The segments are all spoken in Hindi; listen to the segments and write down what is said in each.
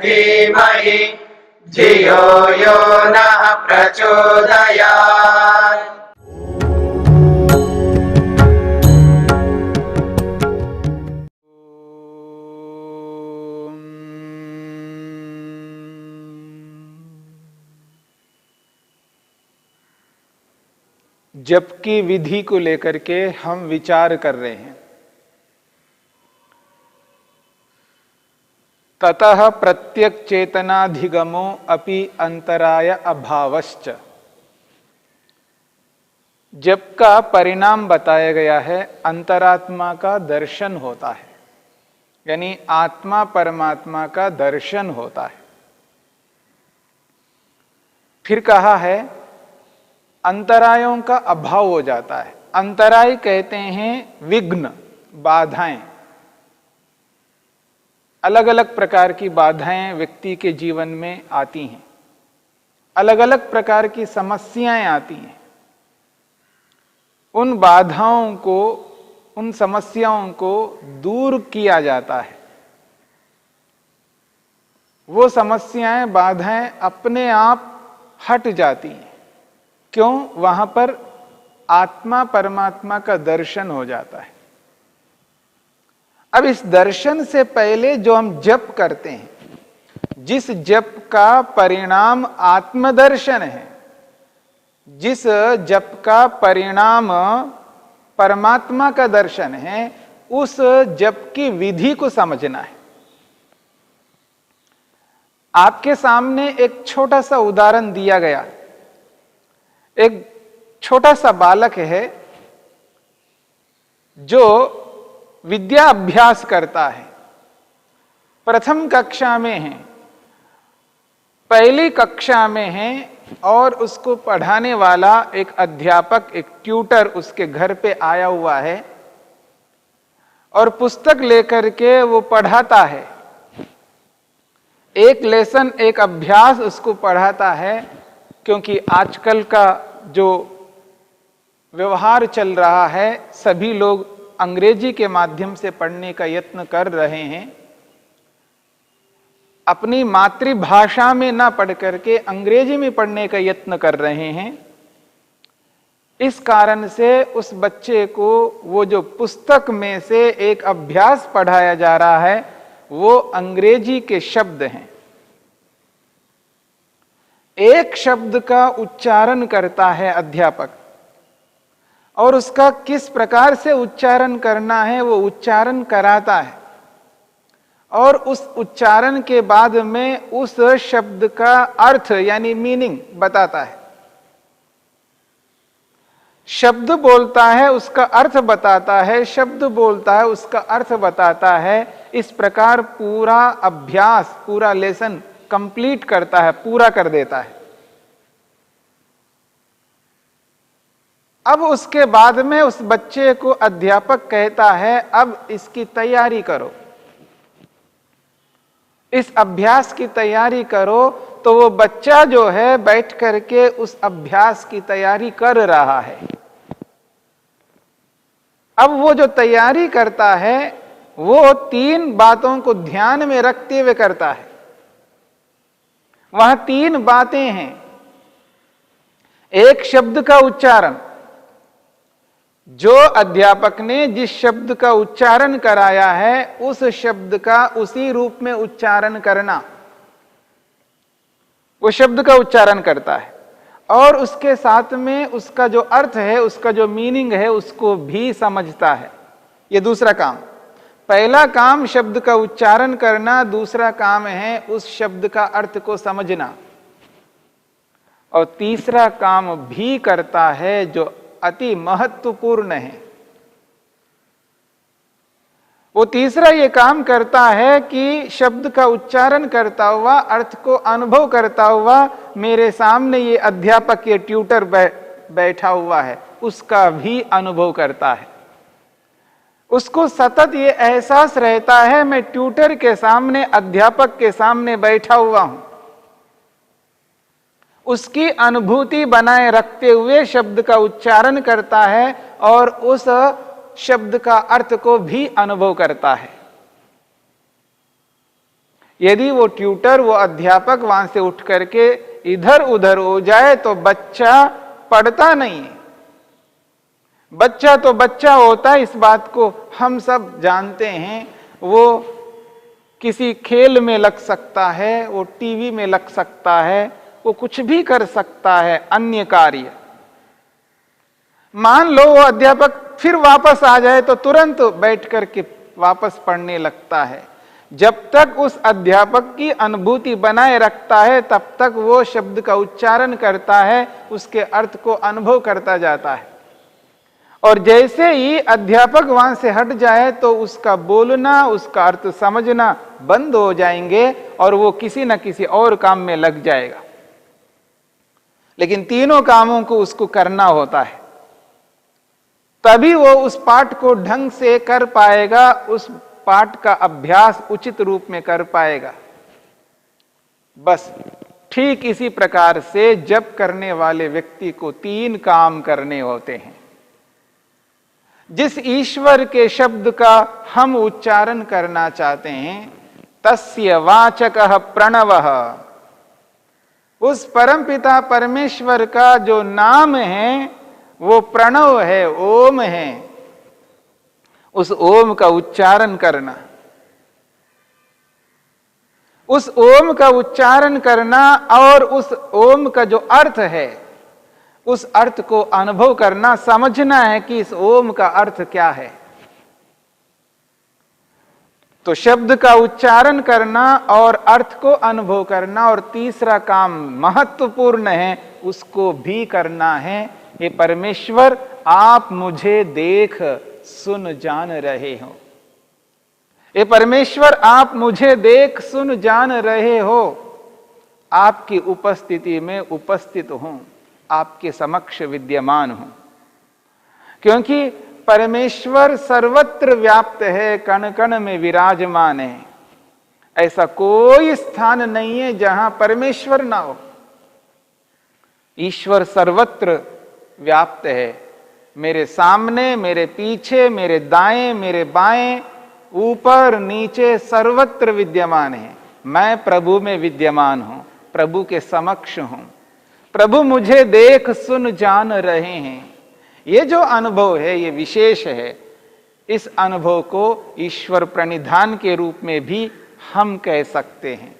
धीमहि धियो यो नः प्रचोदयात्। जप की विधि को लेकर के हम विचार कर रहे हैं। ततः प्रत्यक चेतनाधिगमो अपि अंतराय अभावश्च। जप का परिणाम बताया गया है, अंतरात्मा का दर्शन होता है, यानी आत्मा परमात्मा का दर्शन होता है। फिर कहा है अंतरायों का अभाव हो जाता है। अंतराय कहते हैं विघ्न, बाधाएं। अलग अलग प्रकार की बाधाएं व्यक्ति के जीवन में आती हैं, अलग अलग प्रकार की समस्याएं आती हैं। उन बाधाओं को, उन समस्याओं को दूर किया जाता है। वो समस्याएं, बाधाएं अपने आप हट जाती हैं। क्यों? वहां पर आत्मा परमात्मा का दर्शन हो जाता है। अब इस दर्शन से पहले जो हम जप करते हैं, जिस जप का परिणाम आत्मदर्शन है, जिस जप का परिणाम परमात्मा का दर्शन है, उस जप की विधि को समझना है। आपके सामने एक छोटा सा उदाहरण दिया गया। एक छोटा सा बालक है जो विद्या अभ्यास करता है, प्रथम कक्षा में है, पहली कक्षा में है, और उसको पढ़ाने वाला एक अध्यापक, एक ट्यूटर उसके घर पे आया हुआ है और पुस्तक लेकर के वो पढ़ाता है। एक लेसन, एक अभ्यास उसको पढ़ाता है, क्योंकि आजकल का जो व्यवहार चल रहा है, सभी लोग अंग्रेजी के माध्यम से पढ़ने का यत्न कर रहे हैं। अपनी मातृभाषा में ना पढ़ करके अंग्रेजी में पढ़ने का यत्न कर रहे हैं। इस कारण से उस बच्चे को वो जो पुस्तक में से एक अभ्यास पढ़ाया जा रहा है, वो अंग्रेजी के शब्द हैं। एक शब्द का उच्चारण करता है अध्यापक, और उसका किस प्रकार से उच्चारण करना है वो उच्चारण कराता है, और उस उच्चारण के बाद में उस शब्द का अर्थ यानी मीनिंग बताता है। शब्द बोलता है, उसका अर्थ बताता है, शब्द बोलता है, उसका अर्थ बताता है। इस प्रकार पूरा अभ्यास, पूरा लेसन कंप्लीट करता है, पूरा कर देता है। अब उसके बाद में उस बच्चे को अध्यापक कहता है, अब इसकी तैयारी करो, इस अभ्यास की तैयारी करो। तो वो बच्चा जो है बैठ करके उस अभ्यास की तैयारी कर रहा है। अब वो जो तैयारी करता है, वो तीन बातों को ध्यान में रखते हुए करता है। वहां तीन बातें हैं। एक शब्द का उच्चारण, जो अध्यापक ने जिस शब्द का उच्चारण कराया है उस शब्द का उसी रूप में उच्चारण करना, वो शब्द का उच्चारण करता है, और उसके साथ में उसका जो अर्थ है, उसका जो मीनिंग है, उसको भी समझता है। ये दूसरा काम। पहला काम शब्द का उच्चारण करना, दूसरा काम है उस शब्द का अर्थ को समझना, और तीसरा काम भी करता है जो अति महत्वपूर्ण है। वो तीसरा ये काम करता है कि शब्द का उच्चारण करता हुआ, अर्थ को अनुभव करता हुआ, मेरे सामने ये अध्यापक, ये ट्यूटर बैठा हुआ है, उसका भी अनुभव करता है। उसको सतत ये एहसास रहता है, मैं ट्यूटर के सामने, अध्यापक के सामने बैठा हुआ हूं। उसकी अनुभूति बनाए रखते हुए शब्द का उच्चारण करता है और उस शब्द का अर्थ को भी अनुभव करता है। यदि वो ट्यूटर, वो अध्यापक वहां से उठ करके इधर उधर हो जाए तो बच्चा पढ़ता नहीं है। बच्चा तो बच्चा होता है, इस बात को हम सब जानते हैं। वो किसी खेल में लग सकता है, वो टीवी में लग सकता है, वो कुछ भी कर सकता है अन्य कार्य। मान लो वो अध्यापक फिर वापस आ जाए तो तुरंत बैठ करके वापस पढ़ने लगता है। जब तक उस अध्यापक की अनुभूति बनाए रखता है तब तक वो शब्द का उच्चारण करता है, उसके अर्थ को अनुभव करता जाता है। और जैसे ही अध्यापक वहां से हट जाए तो उसका बोलना, उसका अर्थ समझना बंद हो जाएंगे और वो किसी न किसी और काम में लग जाएगा। लेकिन तीनों कामों को उसको करना होता है, तभी वो उस पाठ को ढंग से कर पाएगा, उस पाठ का अभ्यास उचित रूप में कर पाएगा। बस ठीक इसी प्रकार से जप करने वाले व्यक्ति को तीन काम करने होते हैं। जिस ईश्वर के शब्द का हम उच्चारण करना चाहते हैं, तस्य वाचकः प्रणवः, उस परमपिता परमेश्वर का जो नाम है वो प्रणव है, ओम है। उस ओम का उच्चारण करना, उस ओम का उच्चारण करना और उस ओम का जो अर्थ है उस अर्थ को अनुभव करना, समझना है कि इस ओम का अर्थ क्या है। तो शब्द का उच्चारण करना और अर्थ को अनुभव करना, और तीसरा काम महत्वपूर्ण है, उसको भी करना है। हे परमेश्वर, आप मुझे देख सुन जान रहे हो। हे परमेश्वर, आप मुझे देख सुन जान रहे हो। आपकी उपस्थिति में उपस्थित हूं, आपके समक्ष विद्यमान हूं। क्योंकि परमेश्वर सर्वत्र व्याप्त है, कण कण में विराजमान है। ऐसा कोई स्थान नहीं है जहां परमेश्वर ना हो। ईश्वर सर्वत्र व्याप्त है, मेरे सामने, मेरे पीछे, मेरे दाएं, मेरे बाएं, ऊपर नीचे सर्वत्र विद्यमान है। मैं प्रभु में विद्यमान हूं, प्रभु के समक्ष हूं। प्रभु मुझे देख सुन जान रहे हैं। ये जो अनुभव है ये विशेष है। इस अनुभव को ईश्वर प्रणिधान के रूप में भी हम कह सकते हैं।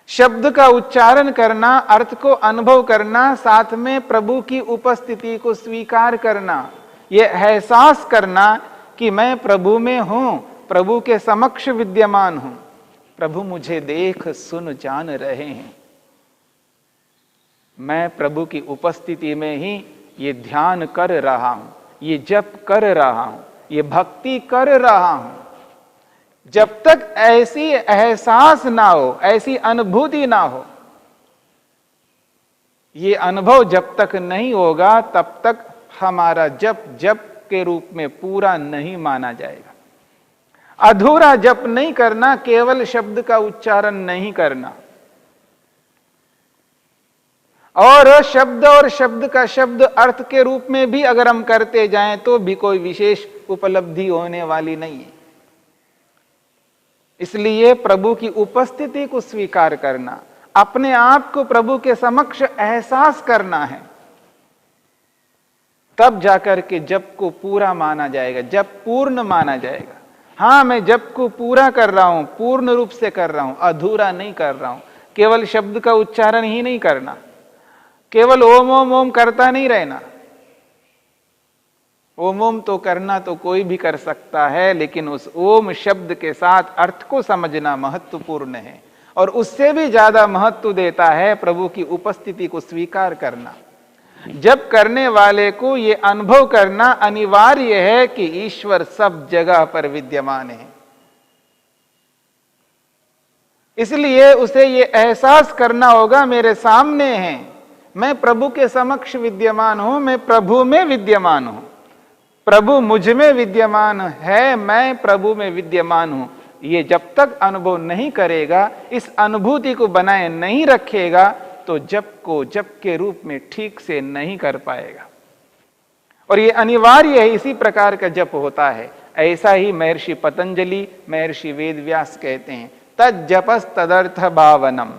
शब्द का उच्चारण करना, अर्थ को अनुभव करना, साथ में प्रभु की उपस्थिति को स्वीकार करना, ये एहसास करना कि मैं प्रभु में हूं, प्रभु के समक्ष विद्यमान हूं, प्रभु मुझे देख सुन जान रहे हैं। मैं प्रभु की उपस्थिति में ही ये ध्यान कर रहा हूं, ये जप कर रहा हूं, ये भक्ति कर रहा हूं। जब तक ऐसी एहसास ना हो, ऐसी अनुभूति ना हो, ये अनुभव जब तक नहीं होगा तब तक हमारा जप जप के रूप में पूरा नहीं माना जाएगा। अधूरा जप नहीं करना, केवल शब्द का उच्चारण नहीं करना, और शब्द का शब्द अर्थ के रूप में भी अगर हम करते जाएं तो भी कोई विशेष उपलब्धि होने वाली नहीं है। इसलिए प्रभु की उपस्थिति को स्वीकार करना, अपने आप को प्रभु के समक्ष एहसास करना है, तब जाकर के जप को पूरा माना जाएगा, जप पूर्ण माना जाएगा। हां, मैं जप को पूरा कर रहा हूं, पूर्ण रूप से कर रहा हूं, अधूरा नहीं कर रहा हूं। केवल शब्द का उच्चारण ही नहीं करना, केवल ओम ओम ओम करता नहीं रहना। ओम ओम तो करना तो कोई भी कर सकता है, लेकिन उस ओम शब्द के साथ अर्थ को समझना महत्वपूर्ण है। और उससे भी ज्यादा महत्व देता है प्रभु की उपस्थिति को स्वीकार करना। जब करने वाले को ये अनुभव करना अनिवार्य है कि ईश्वर सब जगह पर विद्यमान है। इसलिए उसे ये एहसास करना होगा, मेरे सामने है, मैं प्रभु के समक्ष विद्यमान हूं, मैं प्रभु में विद्यमान हूं, प्रभु मुझ में विद्यमान है, मैं प्रभु में विद्यमान हूं। ये जब तक अनुभव नहीं करेगा, इस अनुभूति को बनाए नहीं रखेगा, तो जप को जप के रूप में ठीक से नहीं कर पाएगा। और ये अनिवार्य है, इसी प्रकार का जप होता है। ऐसा ही महर्षि पतंजलि, महर्षि वेदव्यास कहते हैं, तज्जपस तदर्थ भावनम,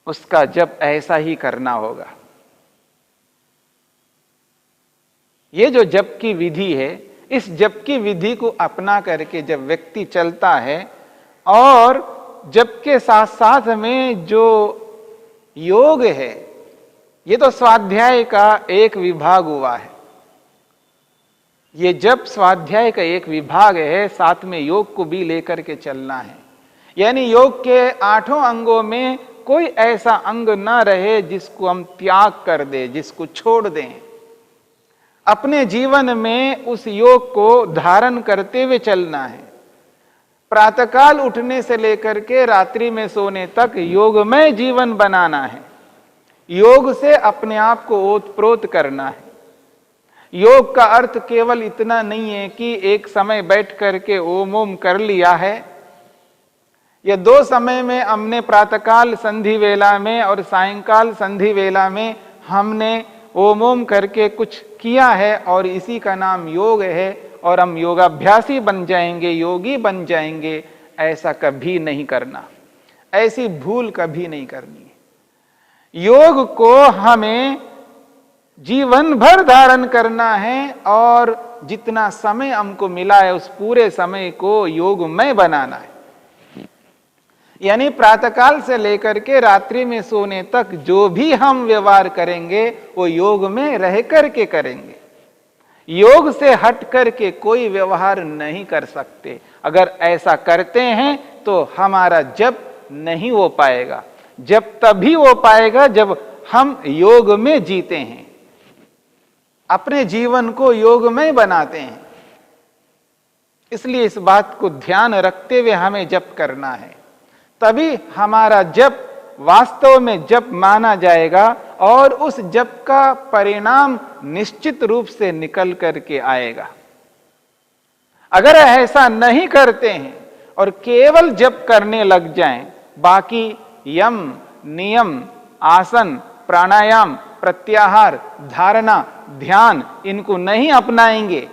उसका जप ऐसा ही करना होगा। ये जो जप की विधि है, इस जप की विधि को अपना करके जब व्यक्ति चलता है, और जप के साथ साथ में जो योग है, ये तो स्वाध्याय का एक विभाग हुआ है। ये जप स्वाध्याय का एक विभाग है, साथ में योग को भी लेकर के चलना है। यानी योग के 8 अंगों में कोई ऐसा अंग ना रहे जिसको हम त्याग कर दें, जिसको छोड़ दें। अपने जीवन में उस योग को धारण करते हुए चलना है। प्रातःकाल उठने से लेकर के रात्रि में सोने तक योगमय जीवन बनाना है। योग से अपने आप को ओतप्रोत करना है। योग का अर्थ केवल इतना नहीं है कि एक समय बैठ करके ओम ओम कर लिया है, या 2 समय में हमने प्रातःकाल संधि वेला में और सायंकाल संधि वेला में हमने ओम ओम करके कुछ किया है और इसी का नाम योग है और हम योगाभ्यासी बन जाएंगे, योगी बन जाएंगे। ऐसा कभी नहीं करना, ऐसी भूल कभी नहीं करनी है। योग को हमें जीवन भर धारण करना है और जितना समय हमको मिला है उस पूरे समय को योगमय बनाना है। यानी प्रातःकाल से लेकर के रात्रि में सोने तक जो भी हम व्यवहार करेंगे वो योग में रह करके करेंगे। योग से हट करके कोई व्यवहार नहीं कर सकते। अगर ऐसा करते हैं तो हमारा जप नहीं हो पाएगा। जब तभी हो पाएगा जब हम योग में जीते हैं, अपने जीवन को योगमय बनाते हैं। इसलिए इस बात को ध्यान रखते हुए हमें जप करना है, तभी हमारा जप वास्तव में जप माना जाएगा और उस जप का परिणाम निश्चित रूप से निकल करके आएगा। अगर ऐसा नहीं करते हैं और केवल जप करने लग जाएं, बाकी यम, नियम, आसन, प्राणायाम, प्रत्याहार, धारणा, ध्यान इनको नहीं अपनाएंगे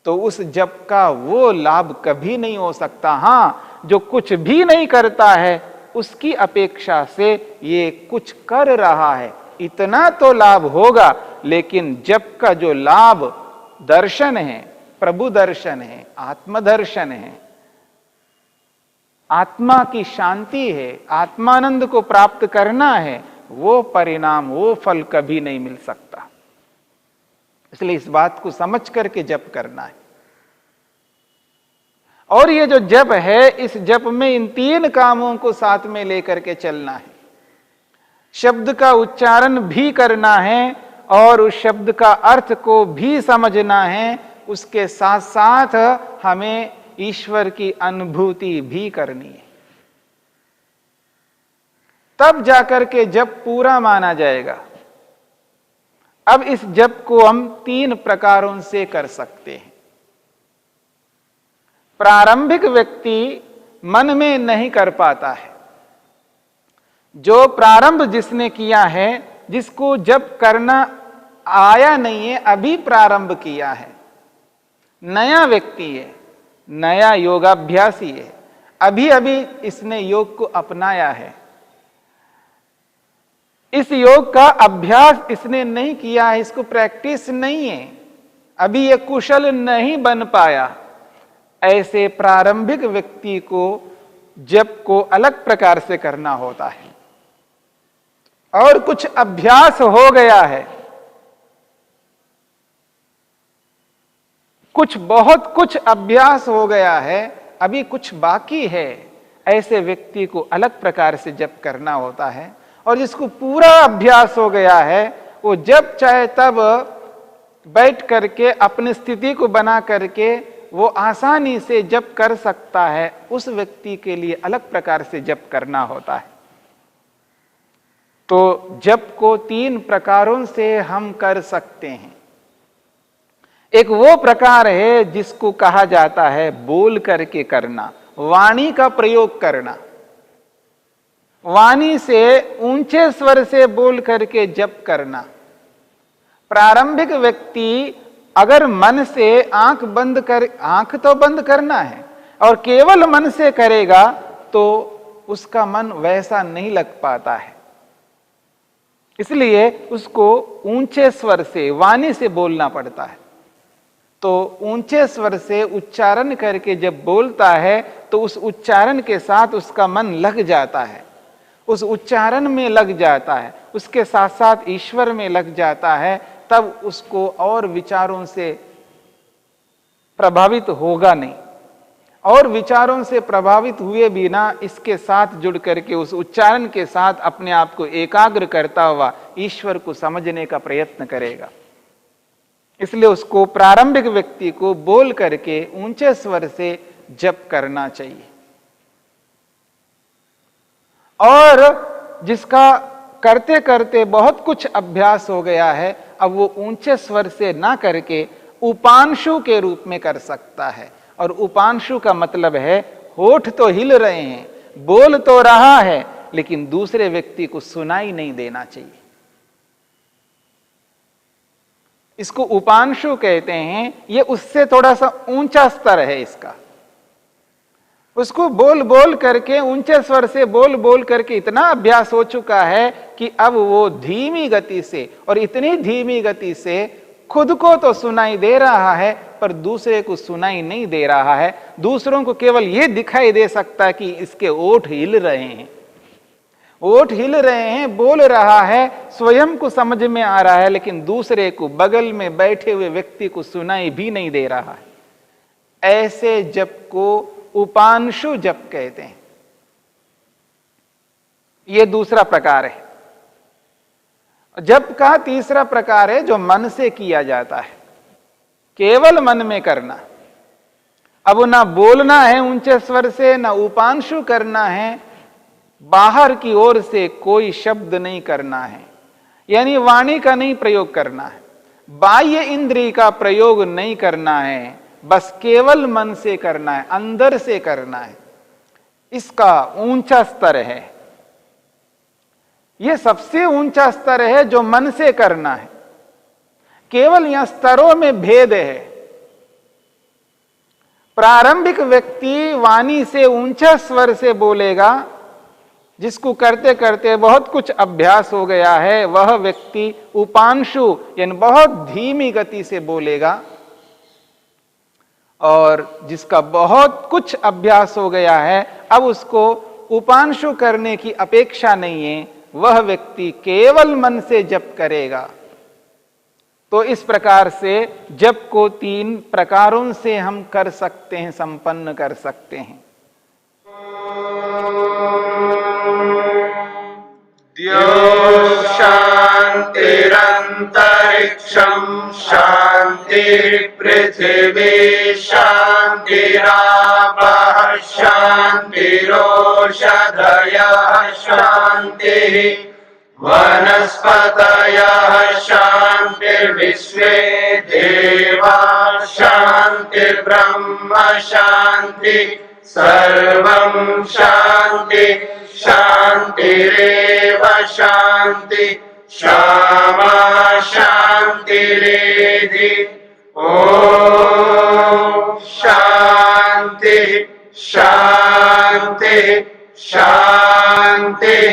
तो उस जप का वो लाभ कभी नहीं हो सकता। हां, जो कुछ भी नहीं करता है उसकी अपेक्षा से ये कुछ कर रहा है, इतना तो लाभ होगा। लेकिन जप का जो लाभ दर्शन है, प्रभु दर्शन है, आत्मदर्शन है, आत्मा की शांति है, आत्मानंद को प्राप्त करना है, वो परिणाम, वो फल कभी नहीं मिल सकता। इसलिए इस बात को समझ करके जप करना है। और ये जो जप है, इस जप में इन 3 कामों को साथ में लेकर के चलना है। शब्द का उच्चारण भी करना है और उस शब्द का अर्थ को भी समझना है। उसके साथ साथ हमें ईश्वर की अनुभूति भी करनी है। तब जाकर के जप पूरा माना जाएगा। अब इस जप को हम 3 प्रकारों से कर सकते हैं। प्रारंभिक व्यक्ति मन में नहीं कर पाता है। जो प्रारंभ जिसने किया है, जिसको जप करना आया नहीं है, अभी प्रारंभ किया है, नया व्यक्ति है, नया योगाभ्यासी है, अभी अभी इसने योग को अपनाया है, इस योग का अभ्यास इसने नहीं किया है, इसको प्रैक्टिस नहीं है, अभी ये कुशल नहीं बन पाया। ऐसे प्रारंभिक व्यक्ति को जप को अलग प्रकार से करना होता है। और कुछ अभ्यास हो गया है, बहुत कुछ अभ्यास हो गया है, अभी कुछ बाकी है, ऐसे व्यक्ति को अलग प्रकार से जप करना होता है। और जिसको पूरा अभ्यास हो गया है, वो जब चाहे तब बैठ करके अपनी स्थिति को बना करके वो आसानी से जप कर सकता है। उस व्यक्ति के लिए अलग प्रकार से जप करना होता है। तो जप को 3 प्रकारों से हम कर सकते हैं। एक वो प्रकार है जिसको कहा जाता है बोल करके करना, वाणी का प्रयोग करना। वाणी से ऊंचे स्वर से बोल करके जप करना। प्रारंभिक व्यक्ति अगर मन से आंख तो बंद करना है, और केवल मन से करेगा तो उसका मन वैसा नहीं लग पाता है। इसलिए उसको ऊंचे स्वर से, वाणी से बोलना पड़ता है। तो ऊंचे स्वर से उच्चारण करके जब बोलता है तो उस उच्चारण के साथ उसका मन लग जाता है, उस उच्चारण में लग जाता है, उसके साथ साथ ईश्वर में लग जाता है। तब उसको और विचारों से प्रभावित होगा नहीं, और विचारों से प्रभावित हुए बिना इसके साथ जुड़ करके उस उच्चारण के साथ अपने आप को एकाग्र करता हुआ ईश्वर को समझने का प्रयत्न करेगा। इसलिए उसको, प्रारंभिक व्यक्ति को बोल करके ऊंचे स्वर से जप करना चाहिए। और जिसका करते करते बहुत कुछ अभ्यास हो गया है, अब वो ऊंचे स्वर से ना करके उपांशु के रूप में कर सकता है। और उपांशु का मतलब है होठ तो हिल रहे हैं, बोल तो रहा है, लेकिन दूसरे व्यक्ति को सुनाई नहीं देना चाहिए। इसको उपांशु कहते हैं। ये उससे थोड़ा सा ऊंचा स्तर है इसका। उसको बोल बोल करके, ऊंचे स्वर से बोल बोल करके इतना अभ्यास हो चुका है कि अब वो धीमी गति से, और इतनी धीमी गति से खुद को तो सुनाई दे रहा है पर दूसरे को सुनाई नहीं दे रहा है। दूसरों को केवल ये दिखाई दे सकता है कि इसके ओठ हिल रहे हैं, ओठ हिल रहे हैं, बोल रहा है, स्वयं को समझ में आ रहा है, लेकिन दूसरे को, बगल में बैठे हुए व्यक्ति को सुनाई भी नहीं दे रहा है। ऐसे जप को उपांशु जप कहते हैं। यह दूसरा प्रकार है। जप का तीसरा प्रकार है जो मन से किया जाता है, केवल मन में करना। अब ना बोलना है ऊंचे स्वर से, ना उपांशु करना है, बाहर की ओर से कोई शब्द नहीं करना है, यानी वाणी का नहीं प्रयोग करना है, बाह्य इंद्रिय का प्रयोग नहीं करना है, बस केवल मन से करना है, अंदर से करना है। इसका ऊंचा स्तर है। यह सबसे ऊंचा स्तर है जो मन से करना है। केवल यहां स्तरों में भेद है। प्रारंभिक व्यक्ति वाणी से ऊंचा स्वर से बोलेगा, जिसको करते करते बहुत कुछ अभ्यास हो गया है, वह व्यक्ति उपांशु यानी बहुत धीमी गति से बोलेगा। और जिसका बहुत कुछ अभ्यास हो गया है, अब उसको उपांशु करने की अपेक्षा नहीं है, वह व्यक्ति केवल मन से जप करेगा। तो इस प्रकार से जप को 3 प्रकारों से हम कर सकते हैं, संपन्न कर सकते हैं। द्यो शान्तिरन्तरिक्षं शान्तिः पृथिवी शान्तिरापः शान्तिरोषधयः शान्तिः वनस्पतयः शान्तिर्विश्वे देवाः शान्तिर्ब्रह्म शान्तिः सर्वं शान्ति शान्तिरेव शान्ति क्षमा शान्तिरेधि। ॐ शान्ति शान्ति शान्तिः।